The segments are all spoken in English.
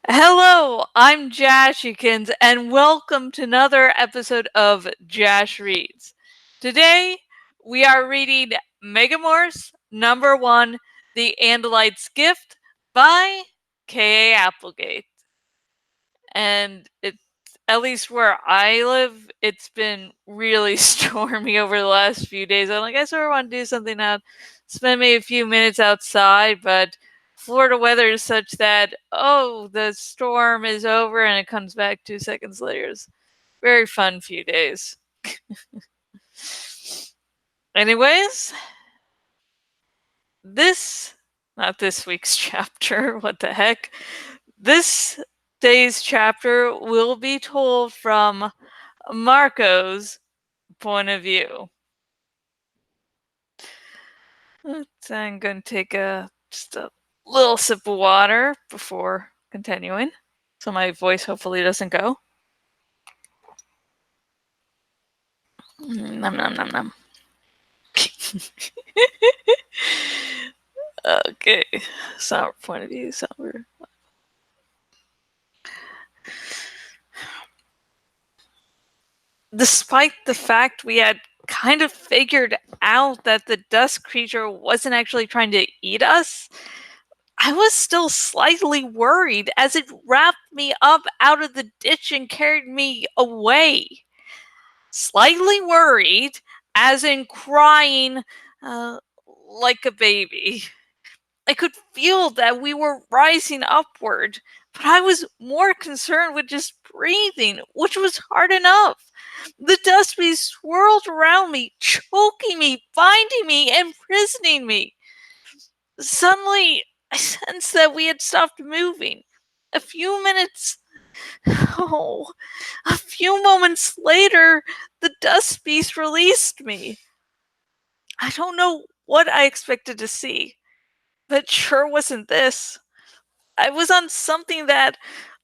Hello, I'm Jashikins, and welcome to another episode of Jash Reads. Today, we are reading Megamorphs #1, The Andalite's Gift by K.A. Applegate. And at least where I live, it's been really stormy over the last few days. I'm like, I sort of want to do something out, spend maybe a few minutes outside, but Florida weather is such that, the storm is over and it comes back 2 seconds later. It's very fun few days. Anyways, not this week's chapter, what the heck? This day's chapter will be told from Marco's point of view. I'm going to take just a little sip of water before continuing, so my voice hopefully doesn't go. Nom nom nom nom. Okay, somber point of view, somber. Despite the fact we had kind of figured out that the dust creature wasn't actually trying to eat us, I was still slightly worried as it wrapped me up out of the ditch and carried me away. Slightly worried, as in crying like a baby. I could feel that we were rising upward, but I was more concerned with just breathing, which was hard enough. The dust bees swirled around me, choking me, binding me, imprisoning me. Suddenly, I sensed that we had stopped moving. A few minutes. Oh, a few moments later, the dust beast released me. I don't know what I expected to see, but it sure wasn't this. I was on something that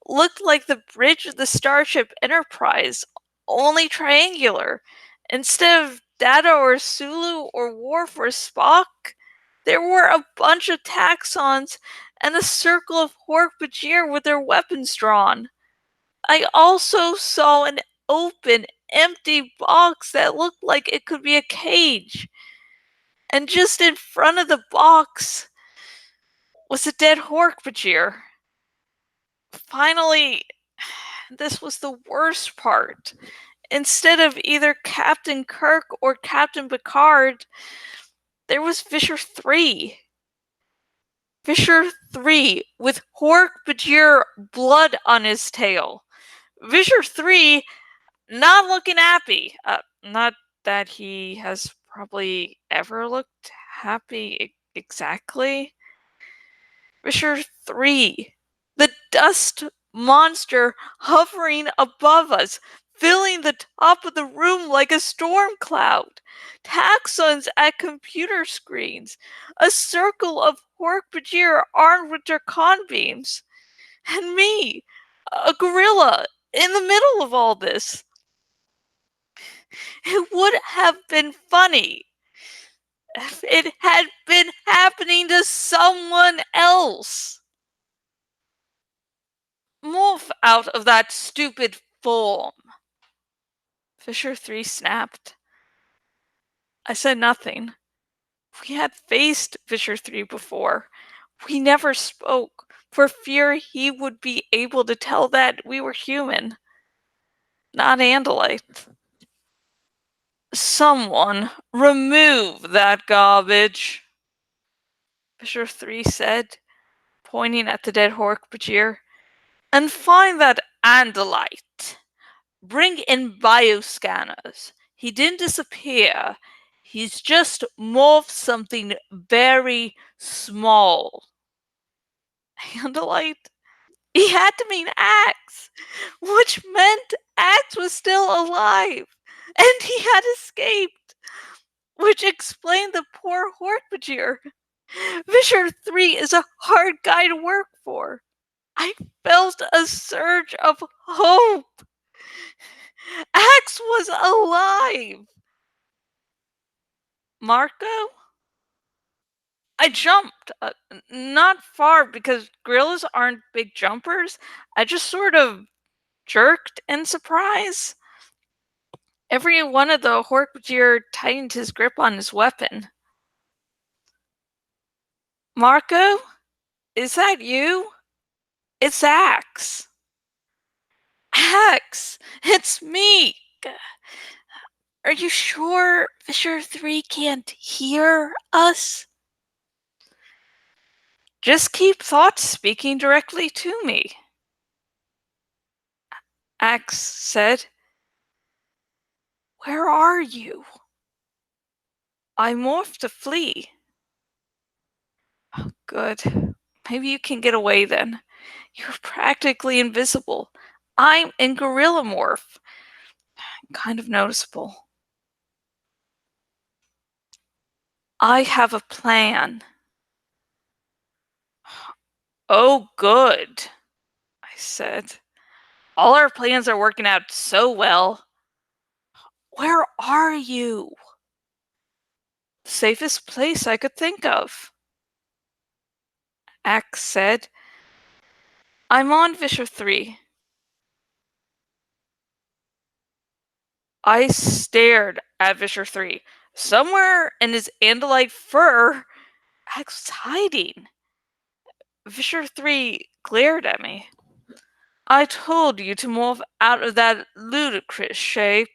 looked like the bridge of the Starship Enterprise, only triangular. Instead of Data or Sulu or Worf or Spock, there were a bunch of taxons and a circle of Hork-Bajir with their weapons drawn. I also saw an open, empty box that looked like it could be a cage. And just in front of the box was a dead Hork-Bajir. Finally, this was the worst part. Instead of either Captain Kirk or Captain Picard, there was Visser Three. Visser Three with Hork-Bajir blood on his tail. Visser Three not looking happy. Not that he has probably ever looked happy exactly. Visser Three, the dust monster hovering above us, filling the top of the room like a storm cloud. Taxons at computer screens. A circle of Hork-Bajir armed with their con beams. And me, a gorilla, in the middle of all this. It would have been funny if it had been happening to someone else. Move out of that stupid form. Visser Three snapped. I said nothing. We had faced Visser Three before. We never spoke, for fear he would be able to tell that we were human, not Andalite. Someone remove that garbage, Visser Three said, pointing at the dead Hork-Bajir, and find that Andalite. Bring in bioscanners. He didn't disappear. He's just morphed something very small. Andalite? He had to mean Axe, which meant Axe was still alive, and he had escaped, which explained the poor Hork-Bajir. Visser Three is a hard guy to work for. I felt a surge of hope. Axe was alive. Marco? I jumped, not far because gorillas aren't big jumpers. I just sort of jerked in surprise. Every one of the Hork-Bajir tightened his grip on his weapon. Marco, is that you? It's Axe. Axe, it's me. Are you sure Visser Three can't hear us? Just keep thoughts speaking directly to me, Axe said. Where are you? I morphed to flee. Good. Maybe you can get away then. You're practically invisible. I'm in gorilla morph. Kind of noticeable. I have a plan. Oh, good, I said. All our plans are working out so well. Where are you? The safest place I could think of. Axe said. I'm on Visser Three. I stared at Visser Three. Somewhere in his Andalite fur, Axe was hiding. Visser Three glared at me. I told you to move out of that ludicrous shape,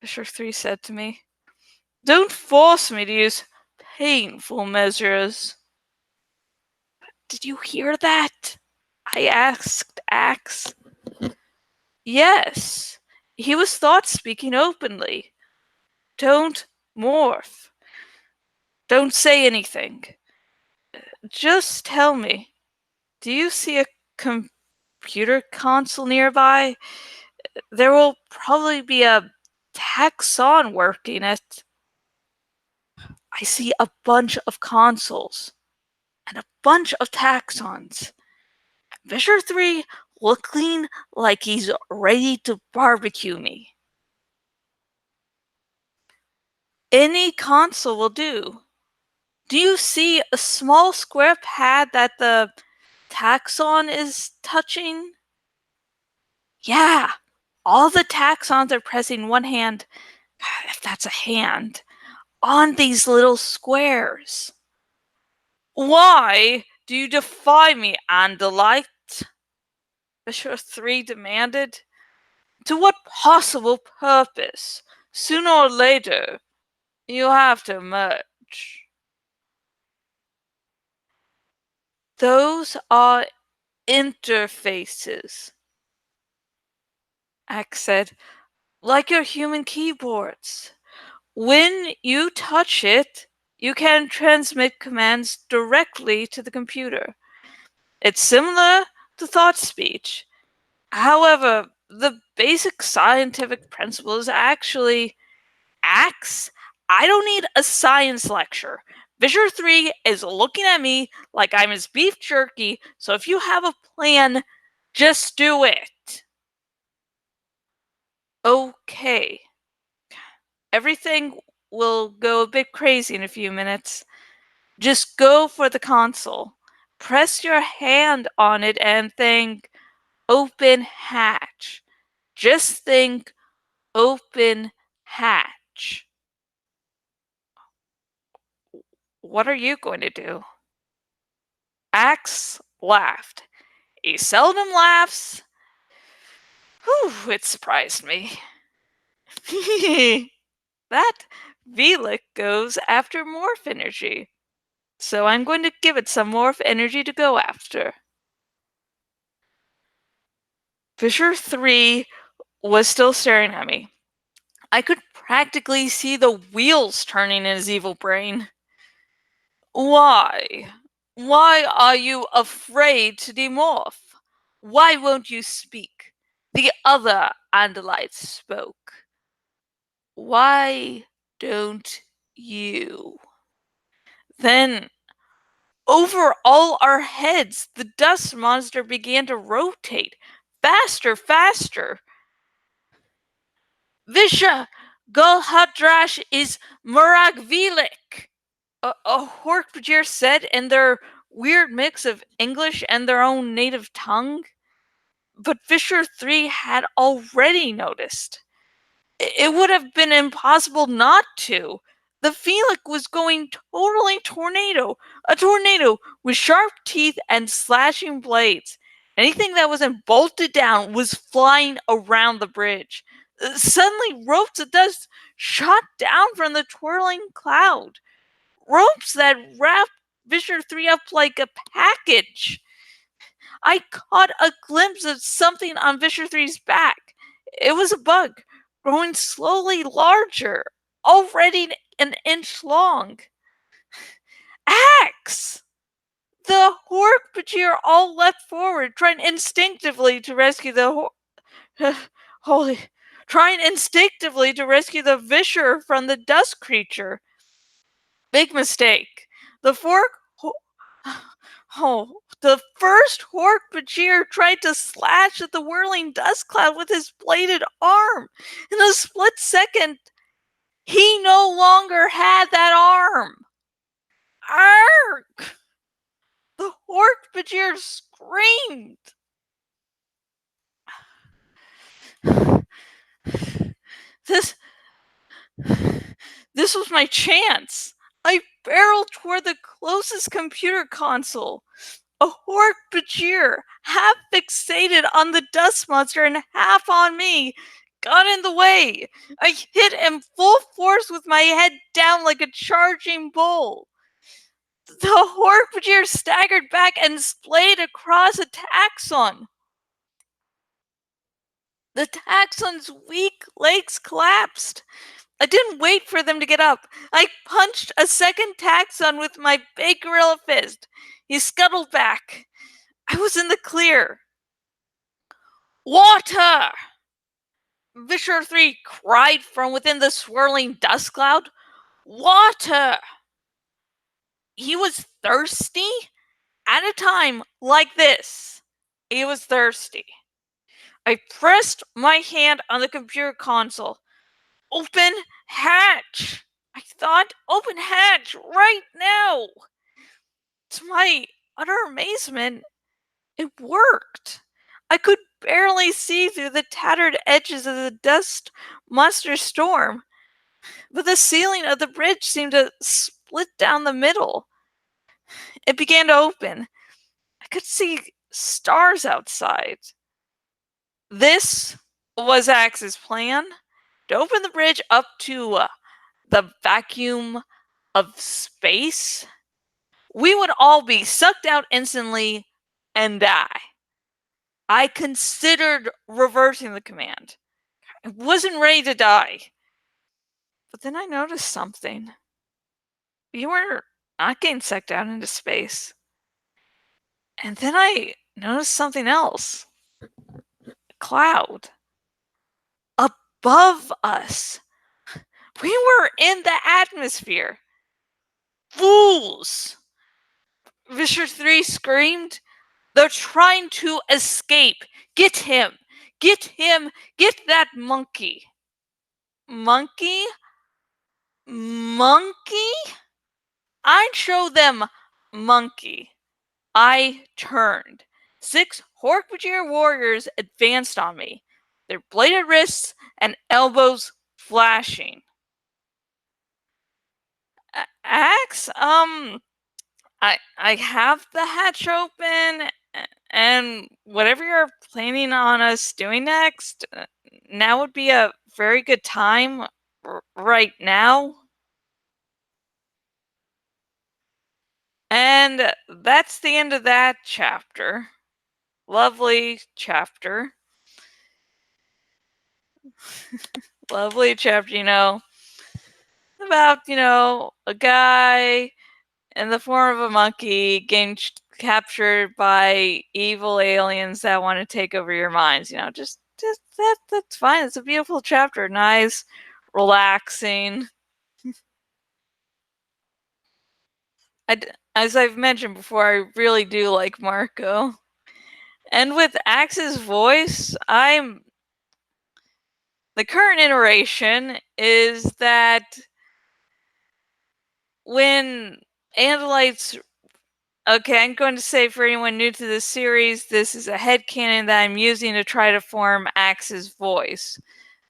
Visser Three said to me. Don't force me to use painful measures. Did you hear that? I asked Axe. Yes, he was thought speaking openly. Don't morph. Don't say anything. Just tell me, do you see a computer console nearby? There will probably be a taxon working it. I see a bunch of consoles and a bunch of taxons. Visser Three looking like he's ready to barbecue me. Any console will do. Do you see a small square pad that the taxon is touching? Yeah, all the taxons are pressing one hand, if that's a hand, on these little squares. Why do you defy me, Andalite? Visser Three demanded. To what possible purpose? Sooner or later, you have to merge. Those are interfaces, Axe said, like your human keyboards. When you touch it, you can transmit commands directly to the computer. It's similar to thought speech. However, the basic scientific principle is actually Axe. I don't need a science lecture. Visser Three is looking at me like I'm his beef jerky, so if you have a plan, just do it. Okay. Everything will go a bit crazy in a few minutes. Just go for the console. Press your hand on it and think open hatch. Just think open hatch. What are you going to do? Axe laughed. He seldom laughs. Whew, it surprised me. That Velik goes after morph energy. So I'm going to give it some morph energy to go after. Visser Three was still staring at me. I could practically see the wheels turning in his evil brain. Why? Why are you afraid to demorph? Why won't you speak? The other Andalites spoke. Why don't you? Then, over all our heads, the dust monster began to rotate. Faster, faster. Visha, Golhadrash is Muragvilik. a Hork-Bajir said in their weird mix of English and their own native tongue. But Visser Three had already noticed. It would have been impossible not to. The Felix was going totally tornado. A tornado with sharp teeth and slashing blades. Anything that wasn't bolted down was flying around the bridge. Suddenly, ropes of dust shot down from the twirling cloud. Ropes that wrapped Visser Three up like a package. I caught a glimpse of something on Visser Three's back. It was a bug, growing slowly larger, already an inch long. Axe! The Hork-Bajir all leapt forward, trying instinctively to rescue the holy, trying instinctively to rescue the Visser from the dust creature. Big mistake. The fork. Oh, the first Hork-Bajir tried to slash at the whirling dust cloud with his bladed arm. In a split second, he no longer had that arm. Ark! The Hork-Bajir screamed. This this was my chance. I barreled toward the closest computer console. A Hork-Bajir, half fixated on the dust monster and half on me, got in the way. I hit him full force with my head down like a charging bull. The Hork-Bajir staggered back and splayed across a taxon. The taxon's weak legs collapsed. I didn't wait for them to get up. I punched a second taxon with my big gorilla fist. He scuttled back. I was in the clear. Water! Visser Three cried from within the swirling dust cloud. Water! He was thirsty? At a time like this, he was thirsty. I pressed my hand on the computer console. Open hatch! I thought, open hatch right now! To my utter amazement, it worked. I could barely see through the tattered edges of the dust monster storm, but the ceiling of the bridge seemed to split down the middle. It began to open. I could see stars outside. This was Axe's plan, to open the bridge up to the vacuum of space. We would all be sucked out instantly and die. I considered reversing the command. I wasn't ready to die. But then I noticed something. We were not getting sucked out into space. And then I noticed something else. A cloud. Above us. We were in the atmosphere. Fools! Visser Three screamed. They're trying to escape. Get him! Get him! Get that monkey! Monkey? Monkey? I'd show them monkey. I turned. 6 Hork-Bajir warriors advanced on me, their bladed wrists and elbows flashing. Axe, I have the hatch open, and whatever you're planning on us doing next, now would be a very good time. Right now. And that's the end of that chapter. Lovely chapter. Lovely chapter, about, a guy in the form of a monkey getting captured by evil aliens that want to take over your minds. Just that's fine. It's a beautiful chapter. Nice, relaxing. As I've mentioned before, I really do like Marco. And with Axe's voice, the current iteration is that when Andalites. Okay, I'm going to say for anyone new to this series, this is a headcanon that I'm using to try to form Axe's voice.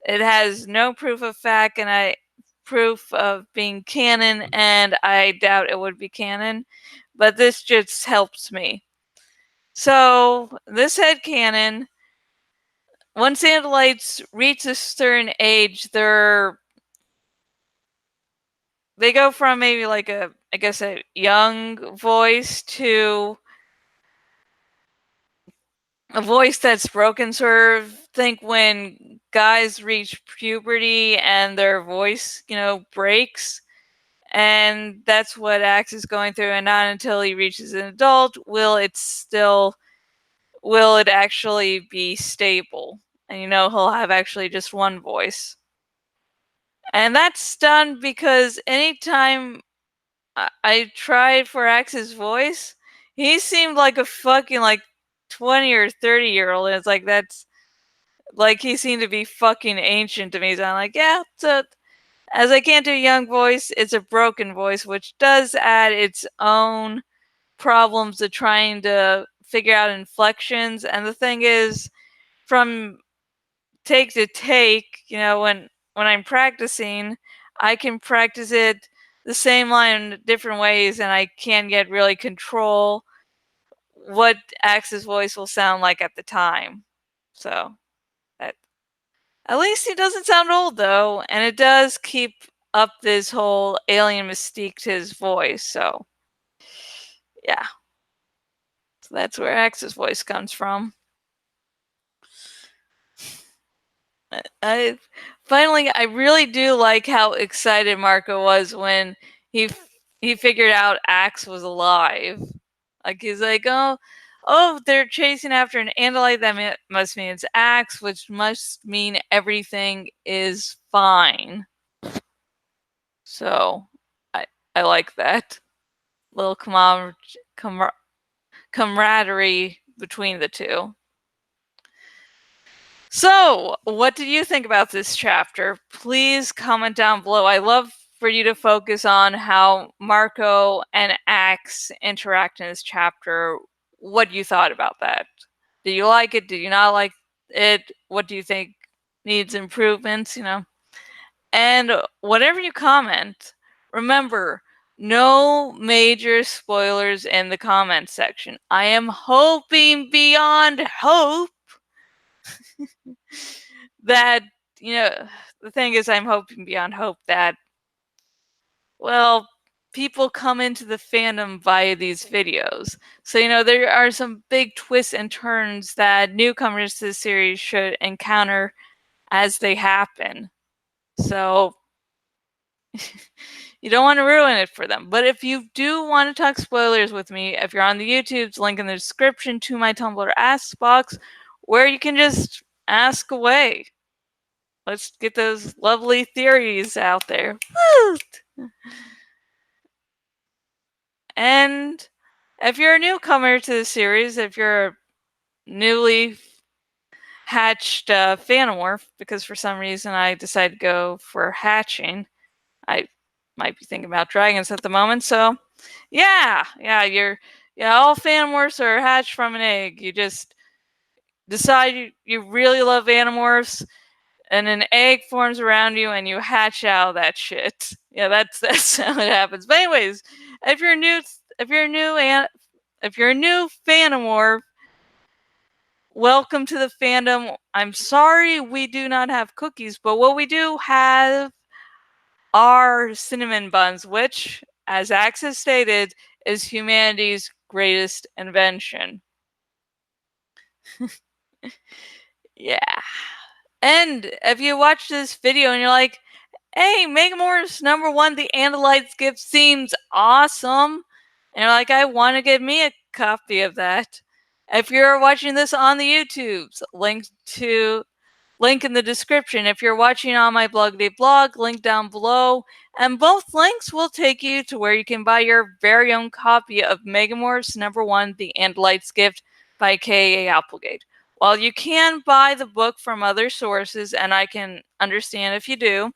It has no proof of fact and proof of being canon, and I doubt it would be canon, but this just helps me. So, this headcanon, once Andalites reach a certain age, they go from maybe like a young voice to a voice that's broken. Sort of think when guys reach puberty and their voice, breaks. And that's what Axe is going through, and not until he reaches an adult will it actually be stable. And he'll have actually just one voice. And that's done because anytime I tried for Axe's voice, he seemed like a fucking 20 or 30-year-old. And it's like, that's like, he seemed to be fucking ancient to me. So I'm like, yeah, so as I can't do a young voice, it's a broken voice, which does add its own problems to trying to figure out inflections. And the thing is, from take to take, when I'm practicing, I can practice it the same line in different ways, and I can get really control what Axe's voice will sound like at the time. So that, at least he doesn't sound old though, and it does keep up this whole alien mystique to his voice. So yeah, so that's where Axe's voice comes from. I really do like how excited Marco was when he figured out Axe was alive. Like, he's like, oh, they're chasing after an Andalite. That must mean it's Axe, which must mean everything is fine. So I like that little camaraderie between the two. So, what did you think about this chapter? Please comment down below. I love for you to focus on how Marco and Axe interact in this chapter. What you thought about that? Did you like it? Did you not like it? What do you think needs improvements? And whatever you comment, remember, no major spoilers in the comment section. I am hoping beyond hope that, the thing is, I'm hoping beyond hope that, well, people come into the fandom via these videos. So, there are some big twists and turns that newcomers to the series should encounter as they happen. So, you don't want to ruin it for them. But if you do want to talk spoilers with me, if you're on the YouTube's link in the description to my Tumblr Ask box, where you can just ask away. Let's get those lovely theories out there. And if you're a newcomer to the series, if you're a newly hatched Phantomorph, because for some reason I decided to go for hatching, I might be thinking about dragons at the moment. So, yeah, all Phantomorphs are hatched from an egg. You just decide you really love Animorphs, and an egg forms around you, and you hatch out that shit. Yeah, that's how it happens. But anyways, if you're a new Phantomorph, welcome to the fandom. I'm sorry we do not have cookies, but what we do have are cinnamon buns, which, as Axe has stated, is humanity's greatest invention. Yeah. And if you watch this video and you're like, hey, Megamorphs #1, The Andalite's Gift seems awesome, and you're like, I want to get me a copy of that. If you're watching this on the YouTubes, link in the description. If you're watching on my blog, link down below. And both links will take you to where you can buy your very own copy of Megamorphs #1, The Andalite's Gift by K.A. Applegate. While you can buy the book from other sources, and I can understand if you do,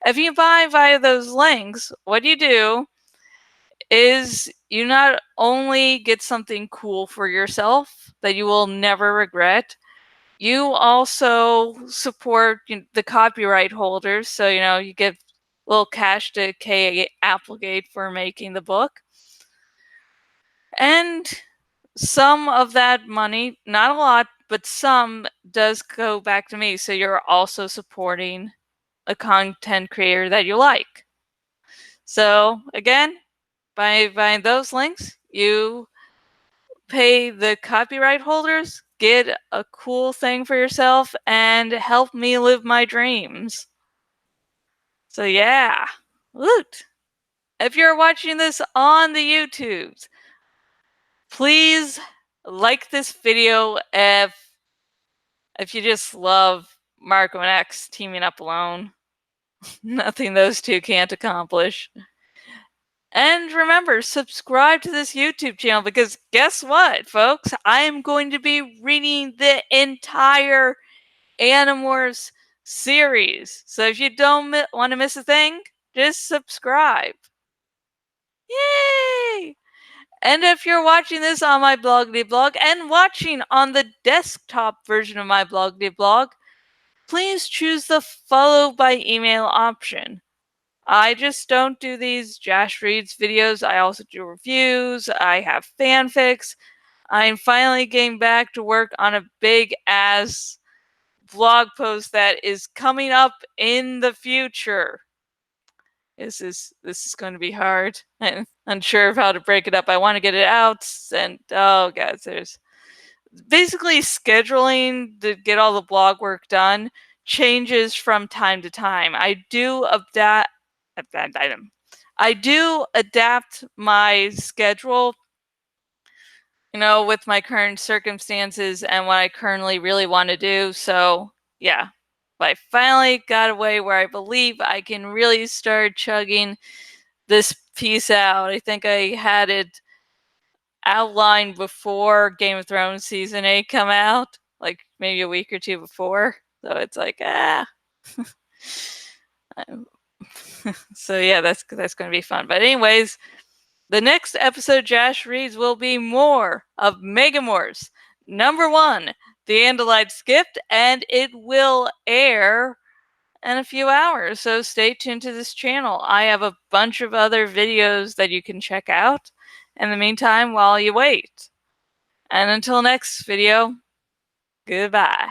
if you buy via those links, what you do is you not only get something cool for yourself that you will never regret, you also support the copyright holders. So, you give a little cash to K. Applegate for making the book. And some of that money, not a lot, but some does go back to me. So you're also supporting a content creator that you like. So again, by those links, you pay the copyright holders, get a cool thing for yourself, and help me live my dreams. So yeah, woot! If you're watching this on the YouTubes, please like this video if you just love Marco and X teaming up alone. Nothing those two can't accomplish. And remember, subscribe to this YouTube channel because guess what, folks? I am going to be reading the entire Animorphs series. So if you don't want to miss a thing, just subscribe. Yay! And if you're watching this on my Bloggity Blog and watching on the desktop version of my Bloggity Blog, please choose the follow by email option. I just don't do these Jash Reads videos. I also do reviews. I have fanfics. I'm finally getting back to work on a big ass blog post that is coming up in the future. This is going to be hard. I'm unsure of how to break it up. I want to get it out, and oh god, there's basically scheduling to get all the blog work done changes from time to time. I do adapt my schedule, with my current circumstances and what I currently really want to do. So yeah, but I finally got a way where I believe I can really start chugging this piece out. I think I had it outlined before Game of Thrones season 8 come out, like maybe a week or two before. So it's like, so yeah, that's going to be fun. But anyways, the next episode Jash Reads will be more of Megamorphs #1, The Andalite Gift, and it will air in a few hours. So stay tuned to this channel. I have a bunch of other videos that you can check out in the meantime while you wait. And until next video, goodbye.